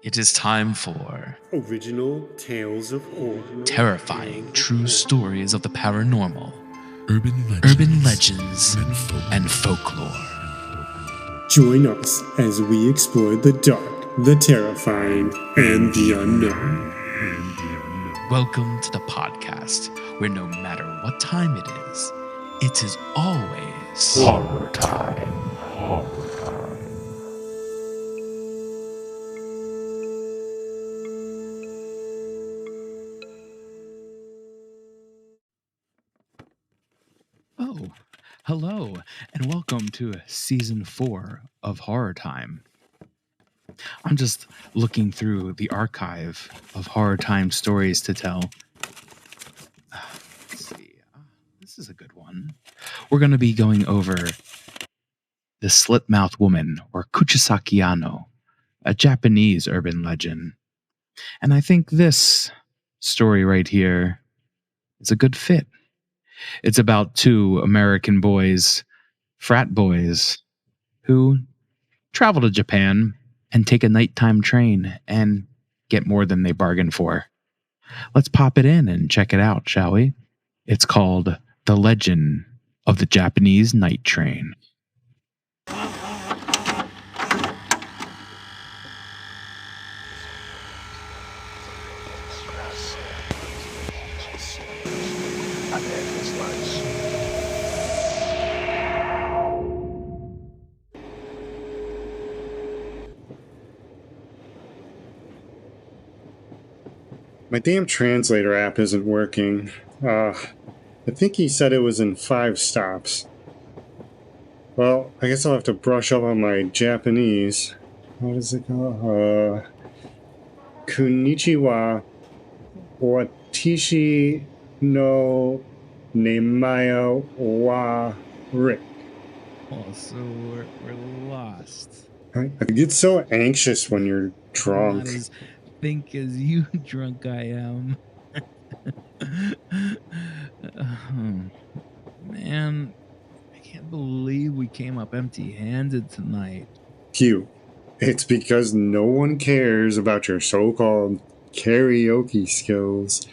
It is time for Original Tales of Horror. terrifying true stories of the paranormal, Urban legends and folklore. Join us as we explore the dark, the terrifying, and the unknown. Welcome to the podcast where no matter what time it is always horror time. Oh, hello, and welcome to season 4 of Horror Time. I'm just looking through the archive of Horror Time stories to tell. Let's see. This is a good one. We're going to be going over the Slit-Mouth Woman, or Kuchisake Onna, a Japanese urban legend. And I think this story right here is a good fit. It's about two American boys, frat boys, who travel to Japan and take a nighttime train and get more than they bargained for. Let's pop it in and check it out, shall we? It's called The Legend of the Japanese Night Train. My damn translator app isn't working. I think he said it was in 5 stops. Well, I guess I'll have to brush up on my Japanese. What does it go? Konnichiwa. Watashi no nemae wa Rick. Oh, so we're lost. I get so anxious when you're drunk. Not as think as you drunk I am. Man, I can't believe we came up empty-handed tonight. Q, it's because no one cares about your so-called karaoke skills.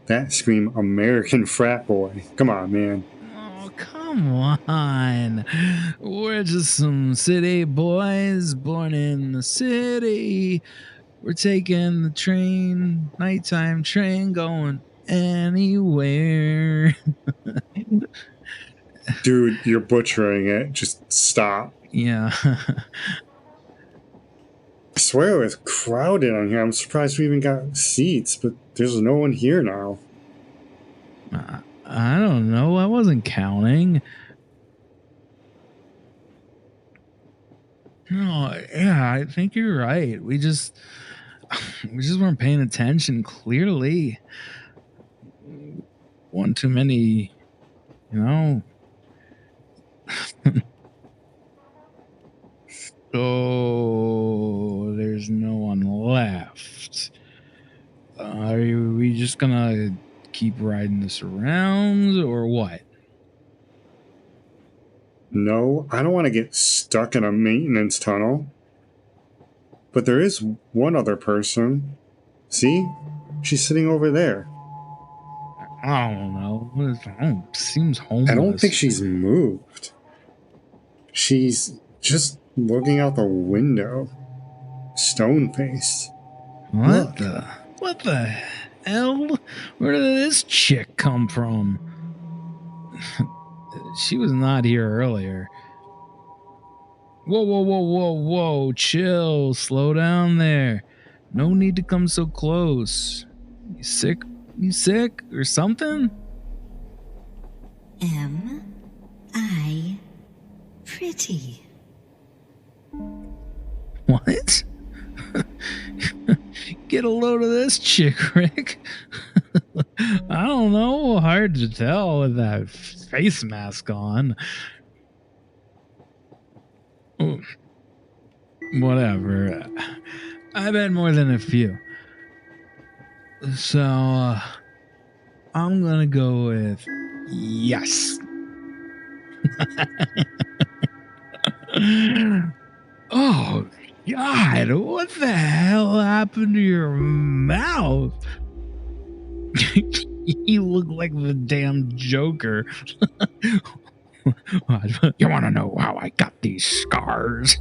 That scream American frat boy. Come on, man. Oh, come on. We're just some city boys born in the city. We're taking the train, nighttime train, going anywhere. Dude, you're butchering it. Just stop. Yeah. I swear it was crowded on here. I'm surprised we even got seats, but there's no one here now. I don't know. I wasn't counting. No, yeah, I think you're right. We just weren't paying attention clearly. One too many, So there's no one left. Are we just gonna keep riding this around or what? No, I don't want to get stuck in a maintenance tunnel. But there is one other person. See? She's sitting over there. I don't know. Seems homeless. I don't think she's moved. She's just looking out the window. Stone-faced. What the hell? Where did this chick come from? She was not here earlier. Whoa. Chill. Slow down there. No need to come so close. You sick? You sick or something? Am I pretty? What? Get a load of this chick, Rick. I don't know. Hard to tell with that face mask on. Ooh. Whatever. I've had more than a few. So, I'm gonna go with yes. Oh, God, what the hell happened to your mouth? You look like the damn Joker. You want to know how I got these scars?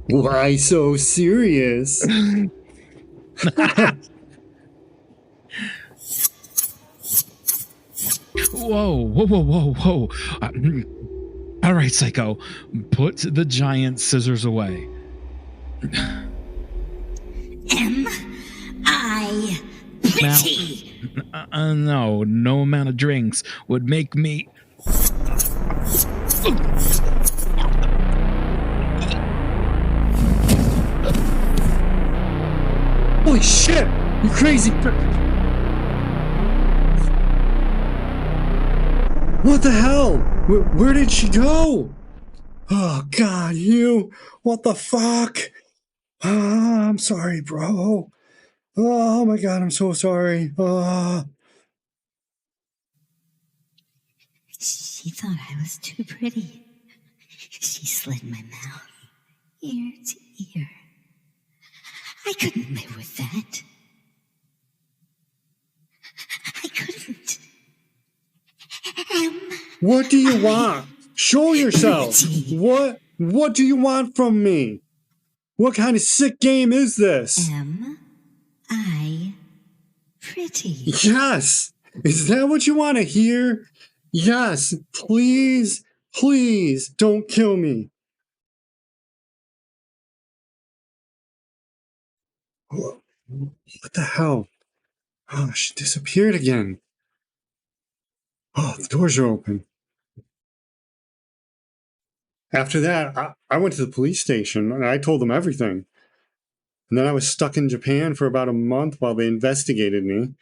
Why so serious? Whoa. All right, Psycho, put the giant scissors away. Am I pretty? No amount of drinks would make me. Holy shit! You crazy! What the hell? Where did she go? Oh God, you! What the fuck? I'm sorry, bro. Oh my God, I'm so sorry. She thought I was too pretty. She slit my mouth, ear to ear. I couldn't live with that. I couldn't. What do you want? Show yourself. What do you want from me? What kind of sick game is this? Am I pretty? Yes. Is that what you want to hear? Yes. Please, please don't kill me. What the hell? Oh, she disappeared again. Oh, the doors are open. After that, I went to the police station and I told them everything. And then I was stuck in Japan for about a month while they investigated me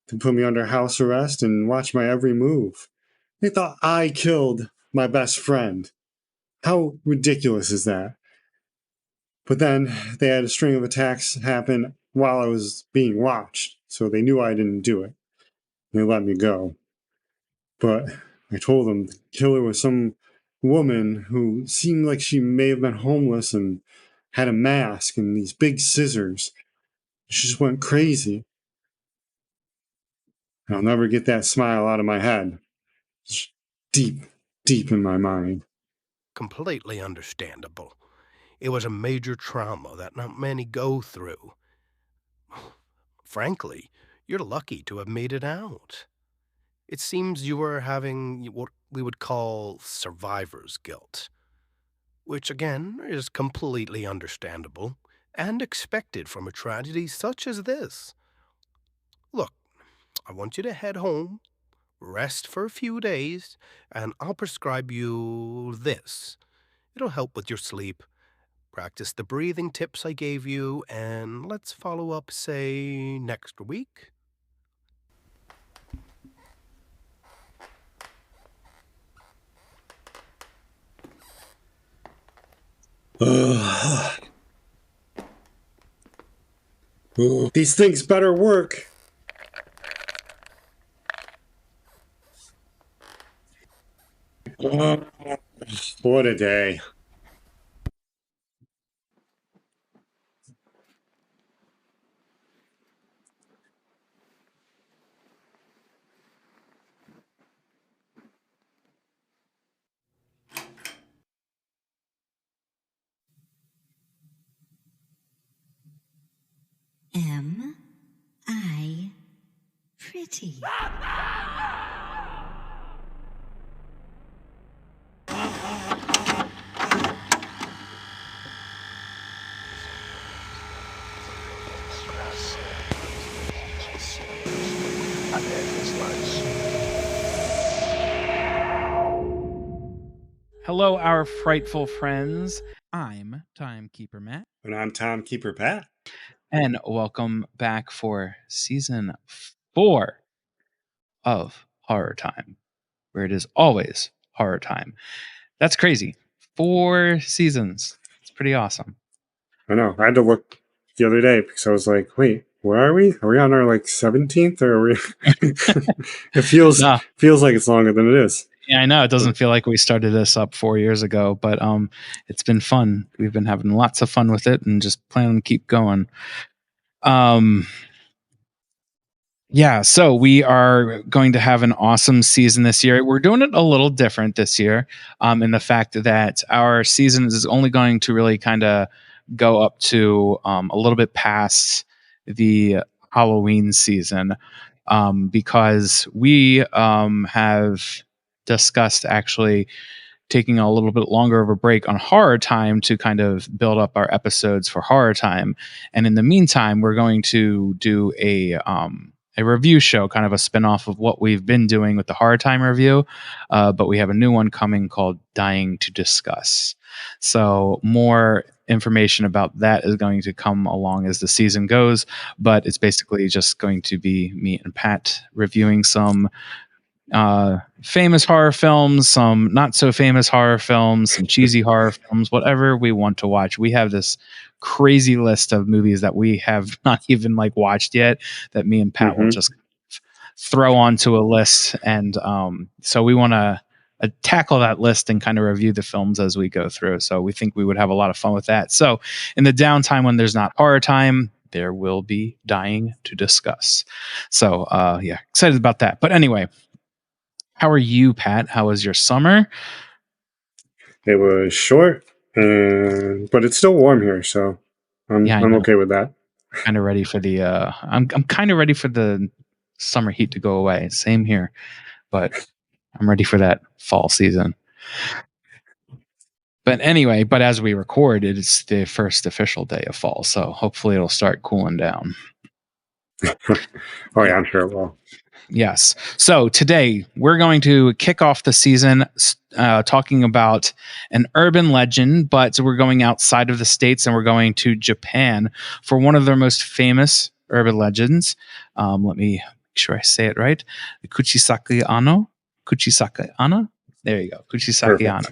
to put me under house arrest and watch my every move. They thought I killed my best friend. How ridiculous is that? But then they had a string of attacks happen while I was being watched, so they knew I didn't do it. They let me go. But I told them the killer was some woman who seemed like she may have been homeless and had a mask and these big scissors. She just went crazy. I'll never get that smile out of my head. It's deep, deep in my mind. Completely understandable. It was a major trauma that not many go through. Frankly, you're lucky to have made it out. It seems you were having what we would call survivor's guilt, which again is completely understandable and expected from a tragedy such as this. Look, I want you to head home, rest for a few days, and I'll prescribe you this. It'll help with your sleep. Practice the breathing tips I gave you, and let's follow up, say, next week. These things better work. What a day. Am I pretty? Hello, our frightful friends. I'm Timekeeper Matt, And I'm Timekeeper Pat. and welcome back for season 4 of Horror Time, where it is always horror time. That's crazy. 4 seasons. It's pretty awesome. I know. I had to look the other day because I was like, wait, where are we? Are we on our 17th or are we? It feels Nah. like it's longer than it is. Yeah, I know it doesn't feel like we started this up 4 years ago, but it's been fun. We've been having lots of fun with it, and just plan to keep going. Yeah, so we are going to have an awesome season this year. We're doing it a little different this year, in the fact that our season is only going to really kind of go up to a little bit past the Halloween season, because we have discussed actually taking a little bit longer of a break on horror time to kind of build up our episodes for horror time. And in the meantime, we're going to do a review show, kind of a spin-off of what we've been doing with the horror time review. But we have a new one coming called Dying to Discuss. So more information about that is going to come along as the season goes, but it's basically just going to be me and Pat reviewing some famous horror films, some not so famous horror films, some cheesy horror films, whatever we want to watch. We have this crazy list of movies that we have not even like watched yet that me and Pat will just throw onto a list. And so we want to tackle that list and kind of review the films as we go through. So we think we would have a lot of fun with that. So in the downtime when there's not horror time, there will be Dying to Discuss. So yeah, excited about that. But anyway, how are you, Pat? How was your summer? It was short, but it's still warm here, so I'm okay with that. Kind of ready for the I'm kind of ready for the summer heat to go away. Same here, but I'm ready for that fall season. But anyway, as we record, it's the first official day of fall, so hopefully it'll start cooling down. Oh yeah, I'm sure it will. Yes. So today we're going to kick off the season talking about an urban legend, but we're going outside of the States and we're going to Japan for one of their most famous urban legends. Let me make sure I say it right. Kuchisake Onna. Kuchisake Onna. There you go. Kuchisake Onna.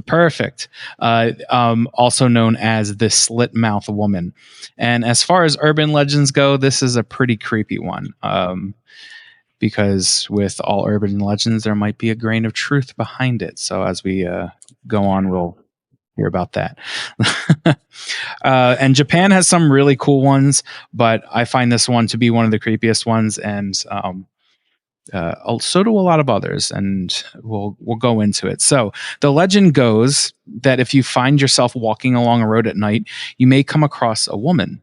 Perfect. Also known as the Slit-Mouth Woman. And as far as urban legends go, this is a pretty creepy one. Because with all urban legends, there might be a grain of truth behind it. So as we go on, we'll hear about that. And Japan has some really cool ones, but I find this one to be one of the creepiest ones, and so do a lot of others. And we'll go into it. So the legend goes that if you find yourself walking along a road at night, you may come across a woman,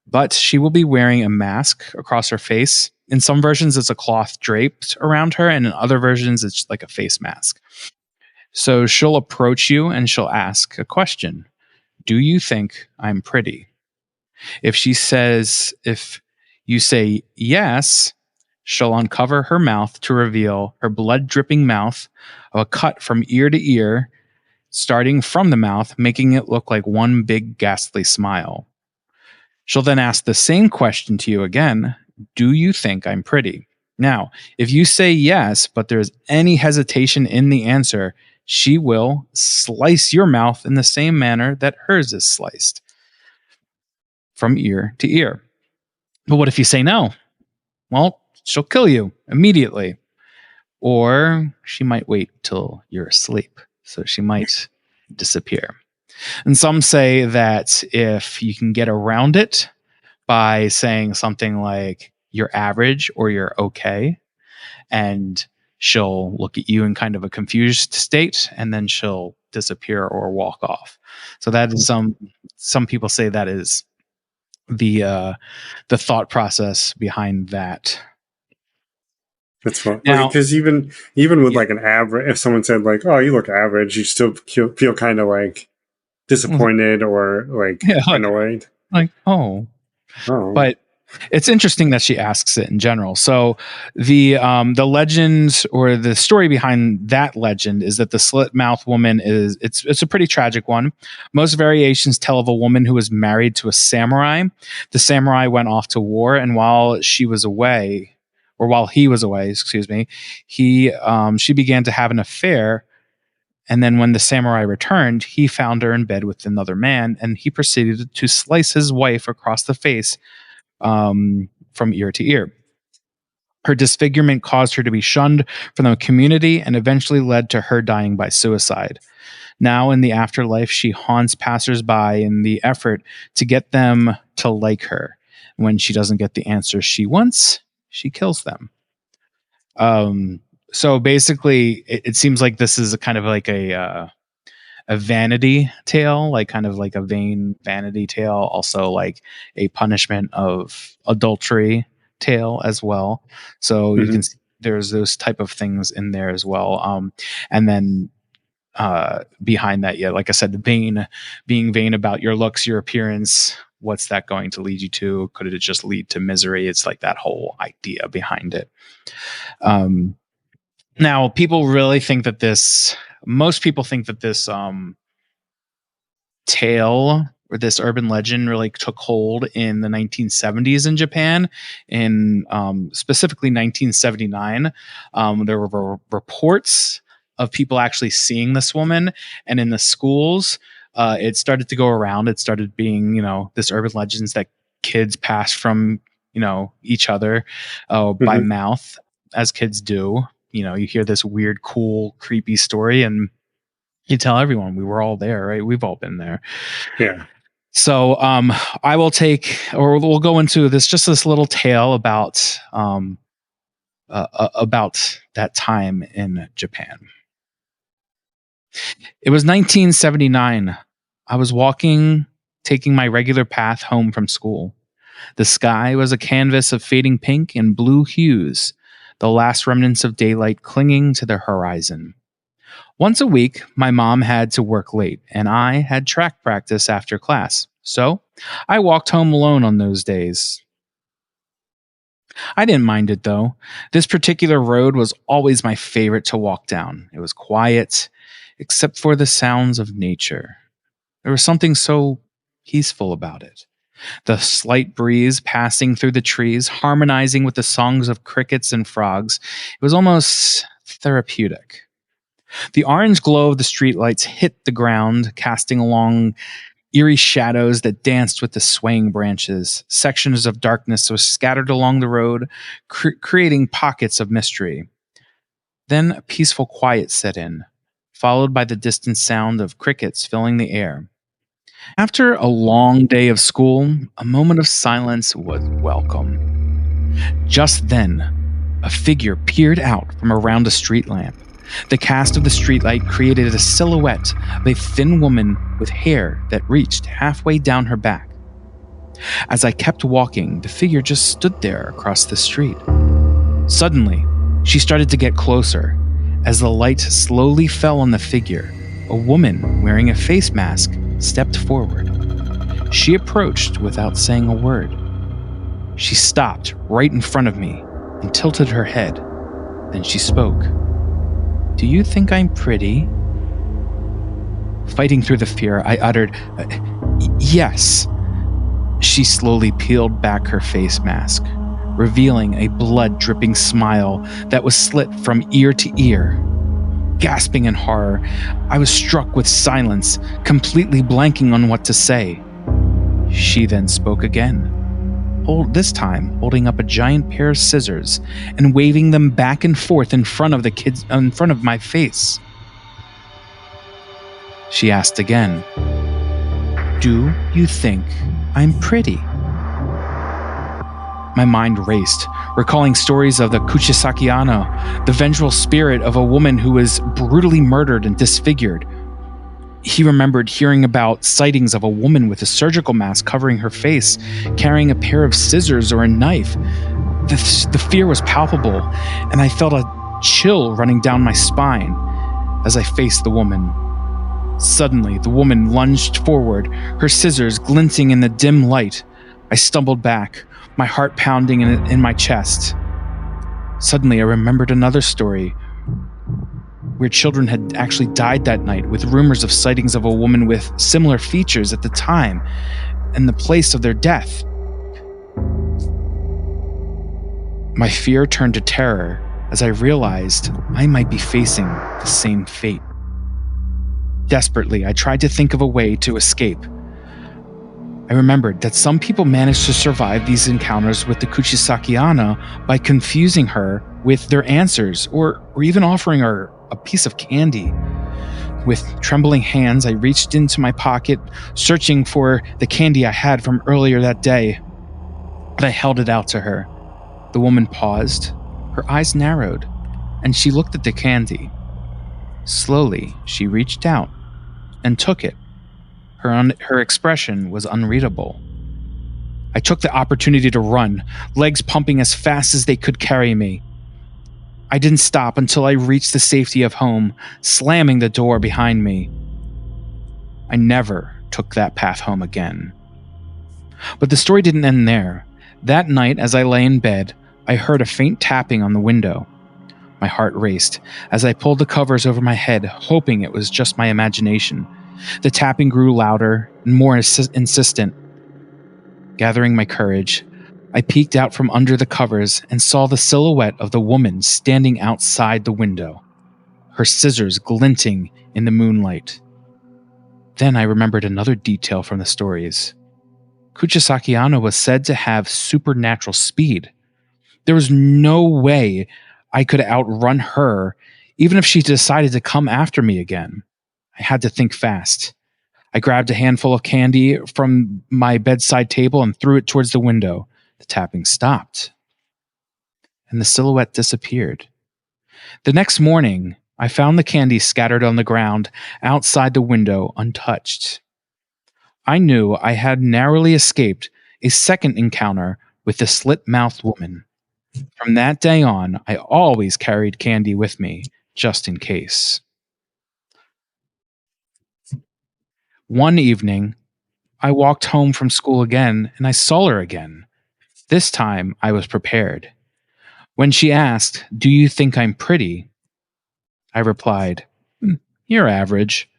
but she will be wearing a mask across her face. In some versions, it's a cloth draped around her, and in other versions, it's like a face mask. So she'll approach you and she'll ask a question. Do you think I'm pretty? If you say yes, she'll uncover her mouth to reveal her blood-dripping mouth of a cut from ear to ear, starting from the mouth, making it look like one big ghastly smile. She'll then ask the same question to you again. Do you think I'm pretty? Now, if you say yes, but there's any hesitation in the answer, she will slice your mouth in the same manner that hers is sliced, from ear to ear. But what if you say no? Well, she'll kill you immediately. Or she might wait till you're asleep. So she might disappear. And some say that if you can get around it by saying something like you're average or you're okay, and she'll look at you in kind of a confused state, and then she'll disappear or walk off. So that is some people say that is the thought process behind that. That's fun. Because even with like an average, if someone said like, "Oh, you look average," you still feel kind of like disappointed or like annoyed. Like, oh. But it's interesting that she asks it in general. So the legend or the story behind that legend is that the Slit-Mouth Woman it's a pretty tragic one. Most variations tell of a woman who was married to a samurai. The samurai went off to war, and while he was away, she began to have an affair. And then when the samurai returned, he found her in bed with another man, and he proceeded to slice his wife across the face from ear to ear. Her disfigurement caused her to be shunned from the community and eventually led to her dying by suicide. Now, in the afterlife, she haunts passersby in the effort to get them to like her. When she doesn't get the answer she wants, she kills them. So basically, it seems like this is a kind of like a vanity tale, like kind of like a vain vanity tale, also like a punishment of adultery tale as well. So you can see there's those type of things in there as well. And then behind that, yeah, like I said, being vain about your looks, your appearance, what's that going to lead you to? Could it just lead to misery? It's like that whole idea behind it. Now, people really think that most people think that this tale or this urban legend really took hold in the 1970s in Japan. In specifically 1979, there were reports of people actually seeing this woman, and in the schools, it started to go around. It started being, this urban legends that kids pass from, each other by mouth, as kids do. You hear this weird, cool, creepy story, and you tell everyone. We were all there, right? We've all been there. Yeah. So I will we'll go into this little tale about that time in Japan. It was 1979. I was walking, taking my regular path home from school. The sky was a canvas of fading pink and blue hues, the last remnants of daylight clinging to the horizon. Once a week, my mom had to work late, and I had track practice after class. So I walked home alone on those days. I didn't mind it, though. This particular road was always my favorite to walk down. It was quiet, except for the sounds of nature. There was something so peaceful about it. The slight breeze passing through the trees, harmonizing with the songs of crickets and frogs. It was almost therapeutic. The orange glow of the streetlights hit the ground, casting along eerie shadows that danced with the swaying branches. Sections of darkness were scattered along the road, creating pockets of mystery. Then a peaceful quiet set in, followed by the distant sound of crickets filling the air. After a long day of school, a moment of silence was welcome. Just then, a figure peered out from around a street lamp. The cast of the streetlight created a silhouette of a thin woman with hair that reached halfway down her back. As I kept walking, the figure just stood there across the street. Suddenly, she started to get closer. As the light slowly fell on the figure, a woman wearing a face mask stepped forward. She approached without saying a word. She stopped right in front of me and tilted her head. Then she spoke. "Do you think I'm pretty?" Fighting through the fear, I uttered, "Yes." She slowly peeled back her face mask, revealing a blood-dripping smile that was slit from ear to ear. Gasping in horror, I was struck with silence, completely blanking on what to say. She then spoke again, this time holding up a giant pair of scissors and waving them back and forth in front of my face. She asked again, "Do you think I'm pretty?" My mind raced, recalling stories of the Kuchisake Onna, the vengeful spirit of a woman who was brutally murdered and disfigured. He remembered hearing about sightings of a woman with a surgical mask covering her face, carrying a pair of scissors or a knife. The fear was palpable, and I felt a chill running down my spine as I faced the woman. Suddenly, the woman lunged forward, her scissors glinting in the dim light. I stumbled back, my heart pounding in my chest. Suddenly, I remembered another story where children had actually died that night, with rumors of sightings of a woman with similar features at the time and the place of their death. My fear turned to terror as I realized I might be facing the same fate. Desperately, I tried to think of a way to escape. I remembered that some people manage to survive these encounters with the Kuchisake Onna by confusing her with their answers or even offering her a piece of candy. With trembling hands, I reached into my pocket, searching for the candy I had from earlier that day. But I held it out to her. The woman paused, her eyes narrowed, and she looked at the candy. Slowly, she reached out and took it. Her expression was unreadable. I took the opportunity to run, legs pumping as fast as they could carry me. I didn't stop until I reached the safety of home, slamming the door behind me. I never took that path home again. But the story didn't end there. That night, as I lay in bed, I heard a faint tapping on the window. My heart raced as I pulled the covers over my head, hoping it was just my imagination. The tapping grew louder and more insistent. Gathering my courage, I peeked out from under the covers and saw the silhouette of the woman standing outside the window, her scissors glinting in the moonlight. Then I remembered another detail from the stories. Kuchisake Onna was said to have supernatural speed. There was no way I could outrun her, even if she decided to come after me again. I had to think fast. I grabbed a handful of candy from my bedside table and threw it towards the window. The tapping stopped, and the silhouette disappeared. The next morning, I found the candy scattered on the ground outside the window untouched. I knew I had narrowly escaped a second encounter with the Slit-Mouth Woman. From that day on, I always carried candy with me, just in case. One evening, I walked home from school again, and I saw her again. This time, I was prepared. When she asked, "Do you think I'm pretty?" I replied, "You're average."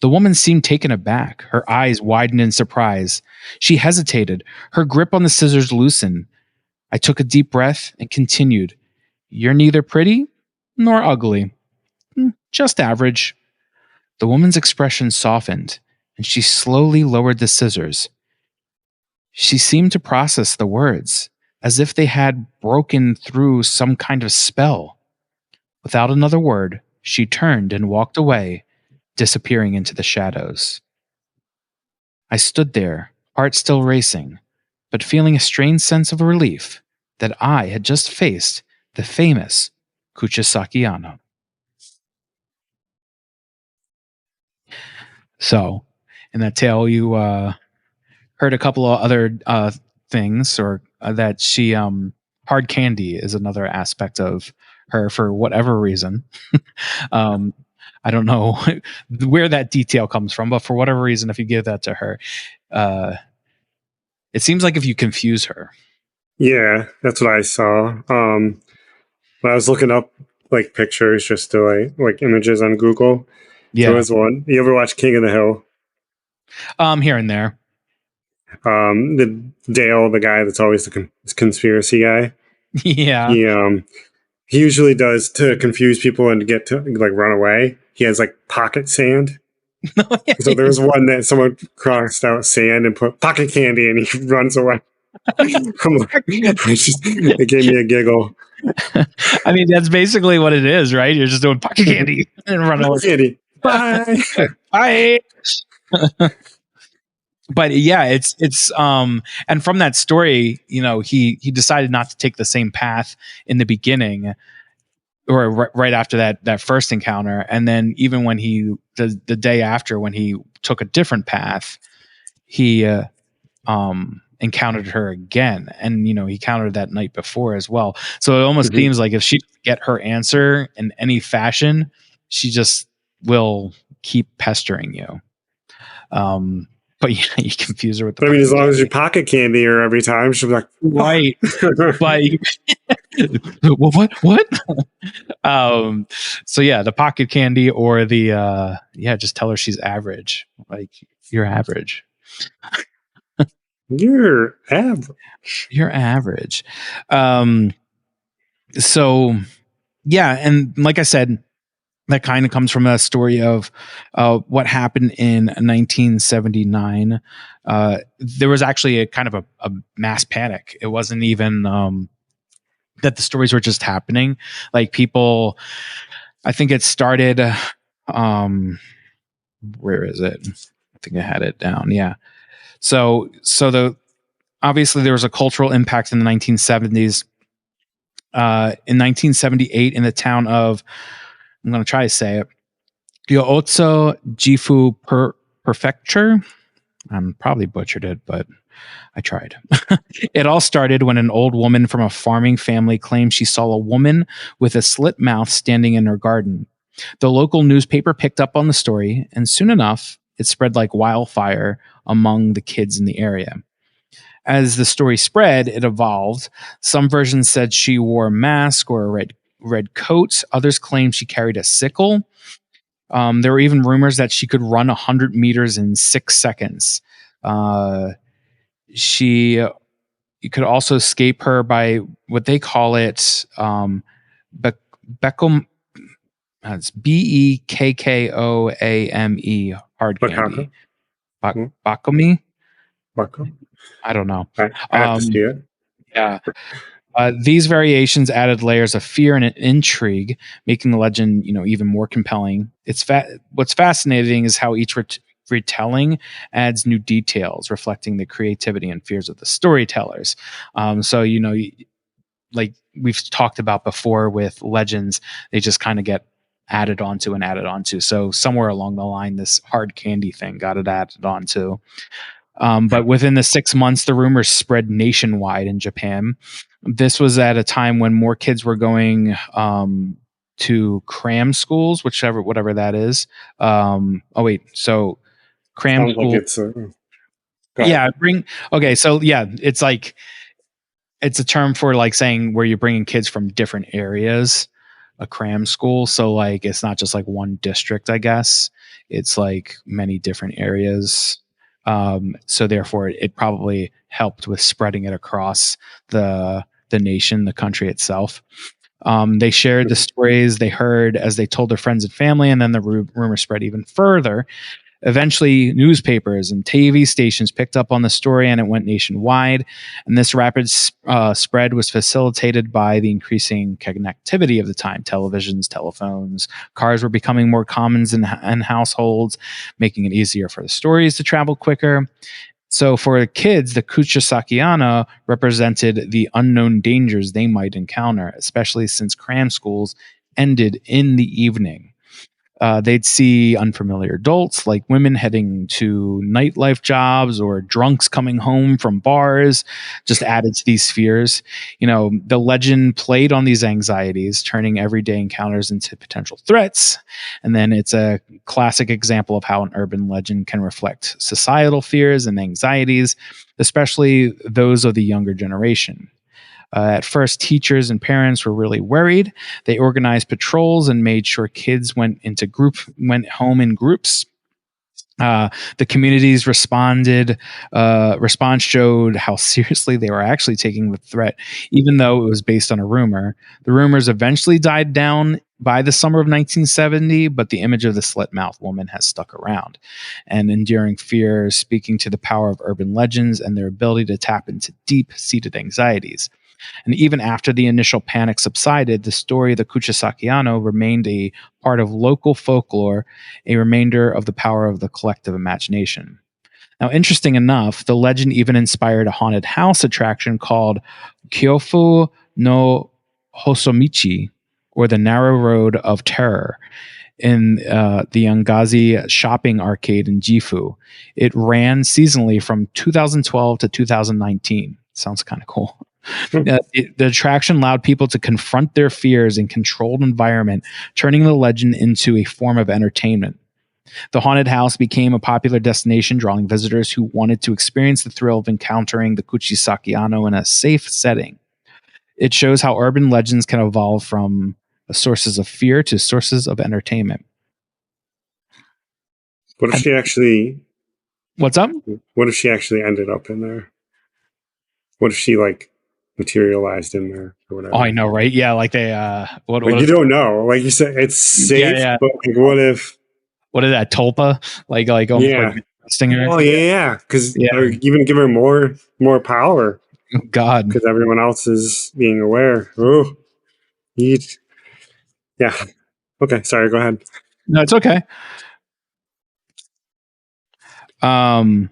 The woman seemed taken aback. Her eyes widened in surprise. She hesitated. Her grip on the scissors loosened. I took a deep breath and continued, "You're neither pretty nor ugly. Just average." The woman's expression softened, and she slowly lowered the scissors. She seemed to process the words, as if they had broken through some kind of spell. Without another word, she turned and walked away, disappearing into the shadows. I stood there, heart still racing, but feeling a strange sense of relief that I had just faced the famous Kuchisake Onna. So, in that tale, you heard a couple of other things, or that she hard candy is another aspect of her for whatever reason. I don't know where that detail comes from, but for whatever reason, if you give that to her, it seems like if you confuse her. Yeah, that's what I saw. When I was looking up like pictures just to like images on Google, there was one. You ever watch King of the Hill? Here and there. The Dale, the guy that's always the conspiracy guy. Yeah. He usually does to confuse people and to get to like run away. He has like pocket sand. So there was one that someone crossed out sand and put pocket candy, and he runs away. It gave me a giggle. I mean, that's basically what it is, right? You're just doing pocket candy and run away. Candy. Bye. Bye. But yeah, it's and from that story, he decided not to take the same path in the beginning, or right after that first encounter, and then even when the day after, when he took a different path, he encountered her again, and he encountered that night before as well. So it almost seems like if she get her answer in any fashion, she just will keep pestering you. But you confuse her with the. But I mean, as long as you pocket candy her every time, she'll be like, right. But what? So yeah, the pocket candy or the just tell her she's average. Like, you're average. You're average. You're average. So yeah, and like I said, that kind of comes from a story of what happened in 1979. There was actually a kind of a mass panic. It wasn't even that the stories were just happening. Like people, I think it started. Where is it? I think I had it down. Yeah. So the obviously there was a cultural impact in the 1970s. In 1978, in the town of, I'm going to try to say it, Gyotso Gifu Prefecture. I'm probably butchered it, but I tried. It all started when an old woman from a farming family claimed she saw a woman with a slit mouth standing in her garden. The local newspaper picked up on the story, and soon enough, it spread like wildfire among the kids in the area. As the story spread, it evolved. Some versions said she wore a mask or a red coat. Others claimed she carried a sickle. There were even rumors that she could run 100 meters in 6 seconds. She You could also escape her by what they call it, Beckham. It's Bekkoame, hard candy. Bakaka? Bakami? Baka? I don't know. I have to see it. Yeah. These variations added layers of fear and intrigue, making the legend, even more compelling. What's fascinating is how each retelling adds new details, reflecting the creativity and fears of the storytellers. So, like we've talked about before with legends, they just kind of get added onto and added onto. So somewhere along the line, this hard candy thing got it added onto. But within the 6 months, the rumors spread nationwide in Japan. This was at a time when more kids were going to cram schools, whatever that is. So cram Sounds school. like it's It's like it's a term for like saying where you're bringing kids from different areas, a cram school. So like it's not just like one district, I guess. It's like many different areas. So therefore, it probably helped with spreading it across the nation, the country itself. They shared the stories they heard as they told their friends and family, and then the rumor spread even further. Eventually, newspapers and TV stations picked up on the story and it went nationwide. And this rapid spread was facilitated by the increasing connectivity of the time. Televisions, telephones, cars were becoming more common in households, making it easier for the stories to travel quicker. So for the kids, the Kuchisake Onna represented the unknown dangers they might encounter, especially since cram schools ended in the evening. They'd see unfamiliar adults like women heading to nightlife jobs or drunks coming home from bars, just added to these fears. The legend played on these anxieties, turning everyday encounters into potential threats. And then it's a classic example of how an urban legend can reflect societal fears and anxieties, especially those of the younger generation. At first, teachers and parents were really worried. They organized patrols and made sure kids went home in groups. The community's response showed how seriously they were actually taking the threat, even though it was based on a rumor. The rumors eventually died down by the summer of 1970, but the image of the Slit-Mouth Woman has stuck around. And enduring fear, speaking to the power of urban legends and their ability to tap into deep-seated anxieties. And even after the initial panic subsided, the story of the Kuchisake Onna remained a part of local folklore, a remainder of the power of the collective imagination. Now, interesting enough, the legend even inspired a haunted house attraction called Kyofu no Hosomichi, or the Narrow Road of Terror, in the Yangazi shopping arcade in Gifu. It ran seasonally from 2012 to 2019. Sounds kind of cool. The attraction allowed people to confront their fears in controlled environment, turning the legend into a form of entertainment. The haunted house became a popular destination, drawing visitors who wanted to experience the thrill of encountering the Kuchisake Onna in a safe setting. It shows how urban legends can evolve from sources of fear to sources of entertainment. What if she actually? What's up? What if she actually ended up in there? What if she materialized in there or whatever. Oh, I know, right? Yeah, like they what Like, what you is don't know. Like you said, it's safe, yeah. but like, what if? What is that, Tulpa? Like almost like Yeah. Stinger? Oh yeah. Because Yeah. they're even give her more power God. because everyone else is being aware. Oh, yeet. Yeah. Okay. Sorry. Go ahead. No, it's okay. Um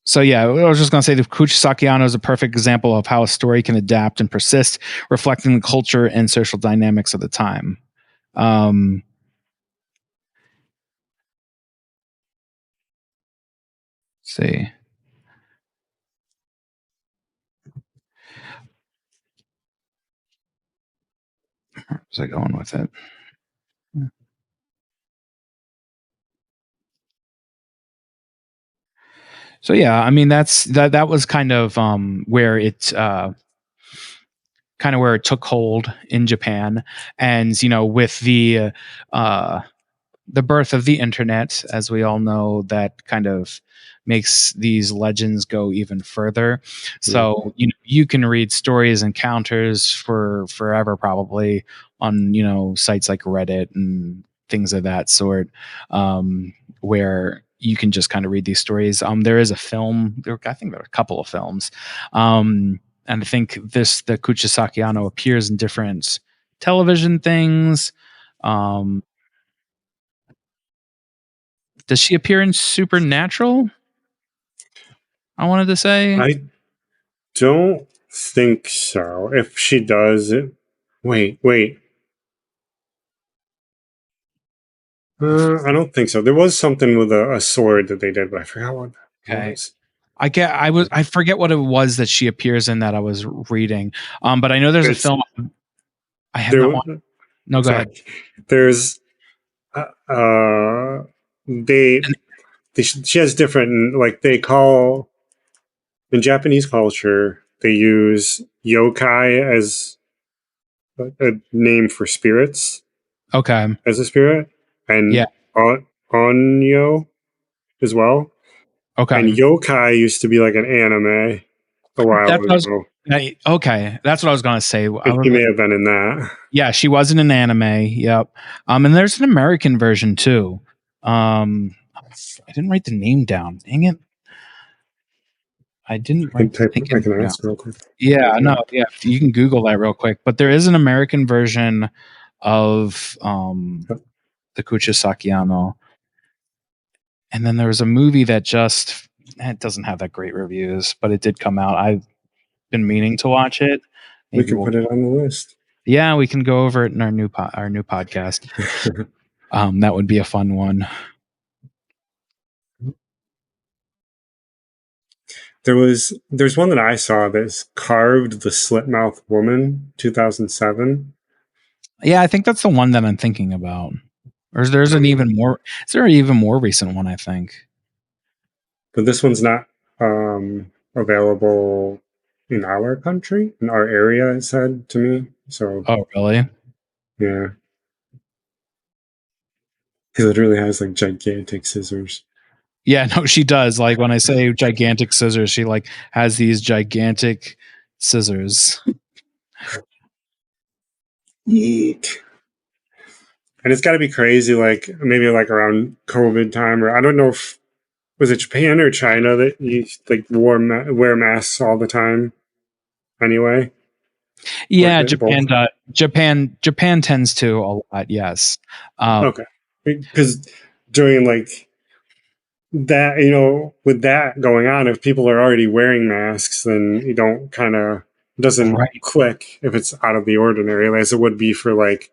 So yeah, I was just going to say the Kuchisake Onna is a perfect example of how a story can adapt and persist, reflecting the culture and social dynamics of the time. Let's see, where's I going with it? So yeah, I mean that was kind of where it where it took hold in Japan, and with the birth of the internet, as we all know, that kind of makes these legends go even further. So you can read stories and counters for forever, probably on sites like Reddit and things of that sort, where you can just kind of read these stories. There is a film. I think there are a couple of films, and I think the Kuchisake Onna appears in different television things. Does she appear in Supernatural? I wanted to say. I don't think so. If she does, wait. I don't think so. There was something with a sword that they did, but I forgot what that Okay. was. I forget what it was that she appears in that I was reading. But I know there's a It's film I have not there. watched. No, go Sorry. ahead. There's they, she has different, like, they call in Japanese culture they use yokai as a name for spirits, Okay. as a spirit, Yeah. and onyo as well. And Okay. yokai used to be like an anime a while That's what I was. ago, Okay, that's what I was going to say. I and was she may like, have been in that. yeah, she was in an anime. Yep. And there's an American version too. I didn't write the name down. Dang it. I didn't I can write the type. I name can down. ask real quick. Yeah, no, yeah, you can Google that real quick. But there is an American version of the Kuchisake Onna, and then there was a movie that just it doesn't have that great reviews, but it did come out. I've been meaning to watch it. We Maybe can put it on the list. yeah, we can go over it in our new podcast. That would be a fun one. There's one that I saw that's carved, the Slit-Mouth Woman, 2007. Yeah, I think that's the one that I'm thinking about. Or there's an even more. Is there an even more recent one? I think. But this one's not available in our country, in our area, it said to me. So Oh, really? yeah, he literally has like gigantic scissors. Yeah, no, she does. Like when I say gigantic scissors, she like has these gigantic scissors. Yeet. And it's got to be crazy, like maybe like around COVID time, or I don't know if was it Japan or China that you like wear masks all the time anyway. Yeah, Both. Japan tends to a lot. Yes. Okay, because during like that, with that going on, if people are already wearing masks, then you don't kind of doesn't Right. click if it's out of the ordinary, as it would be for like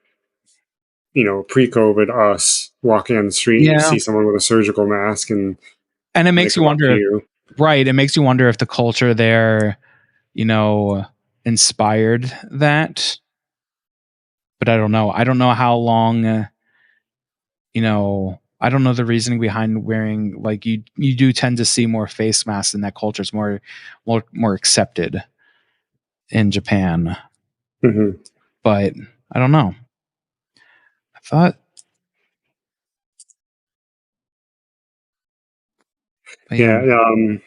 pre-COVID us walking on the street, you Yeah, see someone with a surgical mask and and it they makes you come up to wonder. you. Right. It makes you wonder if the culture there, you know, inspired that. But I don't know. I don't know how long. I don't know the reasoning behind wearing like you do tend to see more face masks in that culture. It's more accepted in Japan. Hmm. But I don't know. I thought, but Yeah, yeah.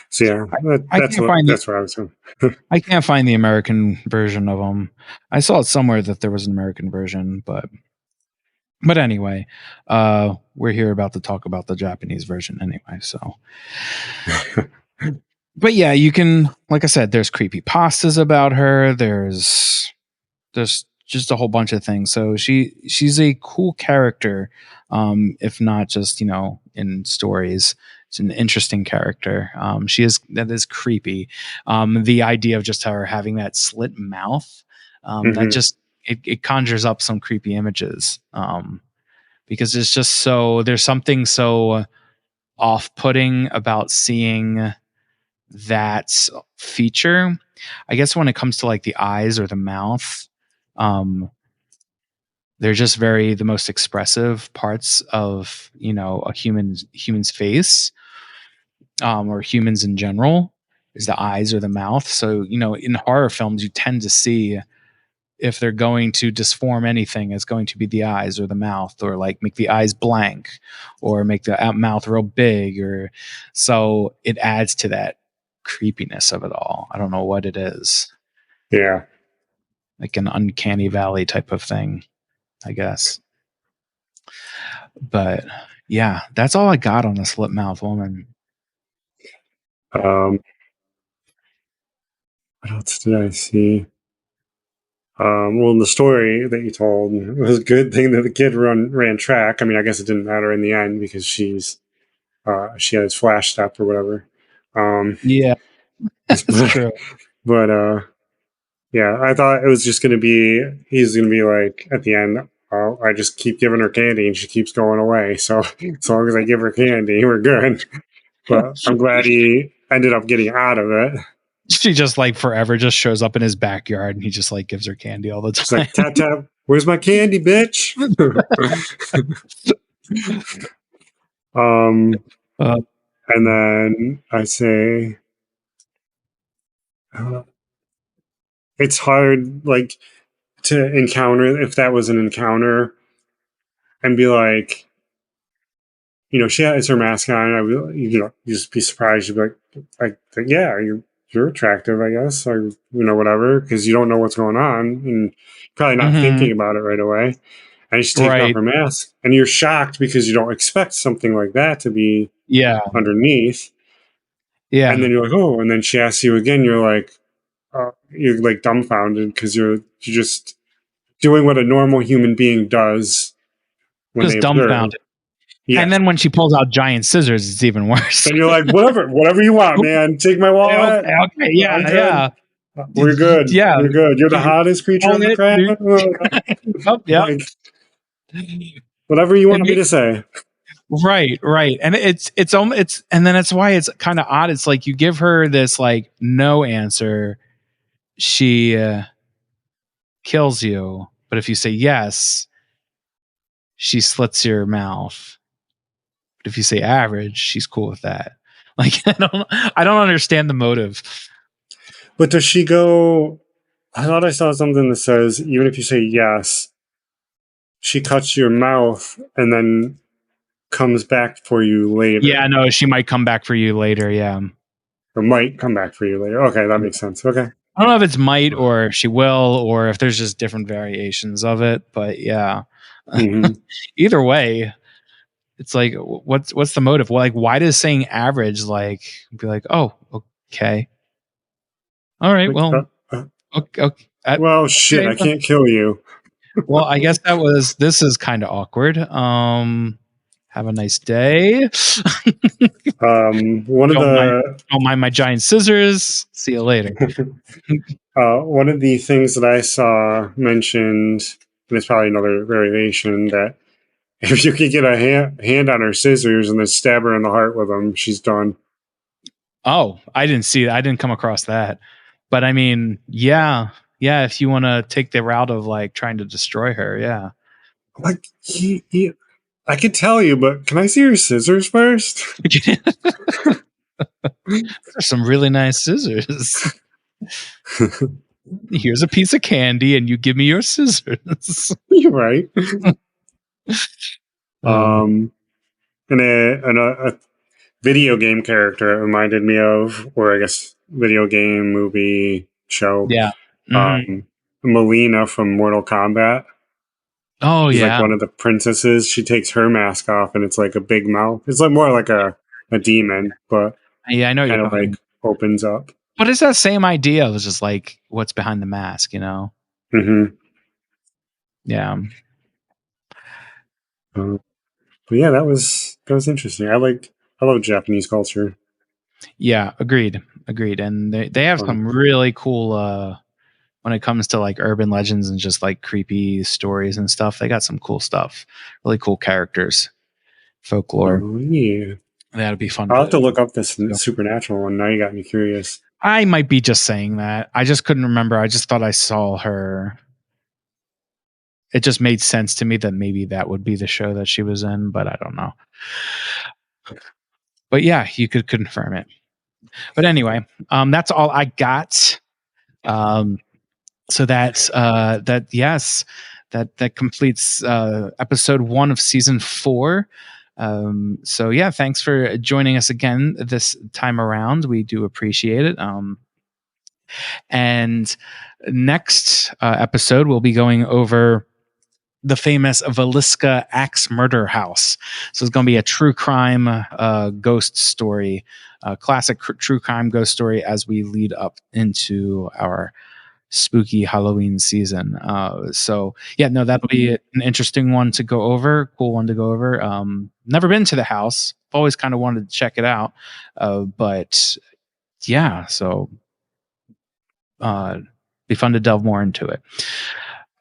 So yeah, I that's can't find what I was doing. I can't find the American version of them. I saw it somewhere that there was an American version, but anyway, we're here about to talk about the Japanese version anyway. So, but yeah, you can, like I said, there's creepy pastas about her. There's just a whole bunch of things. So she's a cool character, if not just in stories. It's an interesting character. That is creepy. The idea of just her having that slit mouth, that just it conjures up some creepy images. Because there's something so off-putting about seeing that feature. I guess when it comes to like the eyes or the mouth, they're just the most expressive parts of a human's face, or humans in general, is the eyes or the mouth. So in horror films you tend to see, if they're going to disform anything, it's going to be the eyes or the mouth, or like make the eyes blank or make the mouth real big, or so it adds to that creepiness of it all. I don't know what it is. Yeah. Like an uncanny valley type of thing, I guess. But yeah, that's all I got on the Slit-Mouth Woman. What else did I see? Well, the story that you told, it was a good thing that the kid ran track. I mean, I guess it didn't matter in the end because she has flash step or whatever. Yeah, that's true. But yeah, I thought it was just going to be, he's going to be like, at the end, I just keep giving her candy and she keeps going away. So as long as I give her candy, we're good. But I'm glad he ended up getting out of it. She just like forever just shows up in his backyard and he just like gives her candy all the time. She's like, tap, tap, where's my candy, bitch? And then I say, it's hard, like, to encounter, if that was an encounter, and be like, she has her mask on. I would, you just be surprised. You'd be like, yeah, you're attractive, I guess, or whatever, because you don't know what's going on, and probably not thinking about it right away. And she's taking off her mask, and you're shocked because you don't expect something like that to be underneath. Yeah, and then you're like, oh, and then she asks you again. You're like dumbfounded because you're just doing what a normal human being does when just they dumbfounded. Yeah. And then when she pulls out giant scissors, it's even worse. And you're like, whatever you want, man. Take my wallet. Okay, yeah. We're good. Yeah. We're good. You're the hottest creature on the planet. Yeah. Like, whatever you want me to say. Right. And it's and then it's why it's kind of odd. It's like you give her this like no answer, she kills you. But if you say yes, she slits your mouth. But if you say average, she's cool with that. Like I don't understand the motive. But does she go? I thought I saw something that says even if you say yes, she cuts your mouth and then comes back for you later. Yeah, no, she might come back for you later. Yeah, or might come back for you later. Okay, that makes sense. Okay, I don't know if it's might or she will, or if there's just different variations of it. But yeah, either way, it's like, what's the motive? Well, like, why does saying average like be like, oh, okay, all right, well, okay, well, shit, I can't kill you. Well, I guess this is kind of awkward. Have a nice day. Don't mind my giant scissors. See you later. One of the things that I saw mentioned, and it's probably another variation, that if you could get a hand on her scissors and then stab her in the heart with them, she's done. Oh, I didn't see that. I didn't come across that. But I mean, yeah, if you want to take the route of like trying to destroy her, yeah. Like, I could tell you, but can I see your scissors first? There's some really nice scissors. Here's a piece of candy, and you give me your scissors. You're right. And the video game character it reminded me of, or I guess video game, movie, show. Yeah. Melina from Mortal Kombat. Oh, She's like yeah. one of the princesses. She takes her mask off, and it's like a big mouth. It's like more like a demon, but Yeah, I know you're kind of talking. like opens up. But it's that same idea. It was just like what's behind the mask, you know? Mm-hmm. Yeah. But yeah, that was interesting. I love Japanese culture. Yeah, agreed. And they have some really cool when it comes to like urban legends and just like creepy stories and stuff. They got some cool stuff. Really cool characters. Folklore. Oh, yeah. That'd be fun. I'll have to look up this supernatural one. Now you got me curious. I might be just saying that. I just couldn't remember. I just thought I saw her. It just made sense to me that maybe that would be the show that she was in, but I don't know. But yeah, you could confirm it. But anyway, that's all I got. So that's that completes episode 1 of season 4. So yeah, thanks for joining us again this time around. We do appreciate it. And next episode, we'll be going over the famous Villisca Axe Murder House. So it's going to be a true crime ghost story, classic true crime ghost story as we lead up into our spooky Halloween season. So yeah, no, that'll be an interesting one to go over. Cool one to go over. Never been to the house. Always kind of wanted to check it out. But yeah, so be fun to delve more into it.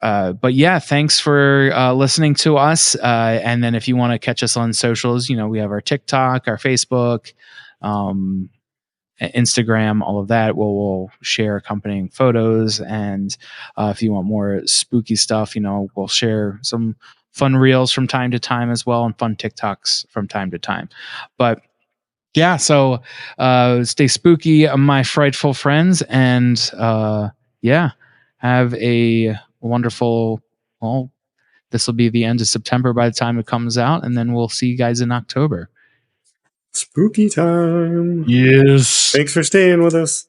But yeah, thanks for listening to us. And then if you want to catch us on socials, we have our TikTok, our Facebook, Instagram, all of that. We'll share accompanying photos. And if you want more spooky stuff, we'll share some fun reels from time to time as well, and fun TikToks from time to time. But yeah, so stay spooky, my frightful friends. And yeah, have a wonderful, well, this will be the end of September by the time it comes out, and then we'll see you guys in October. Spooky time. Yes. Thanks for staying with us.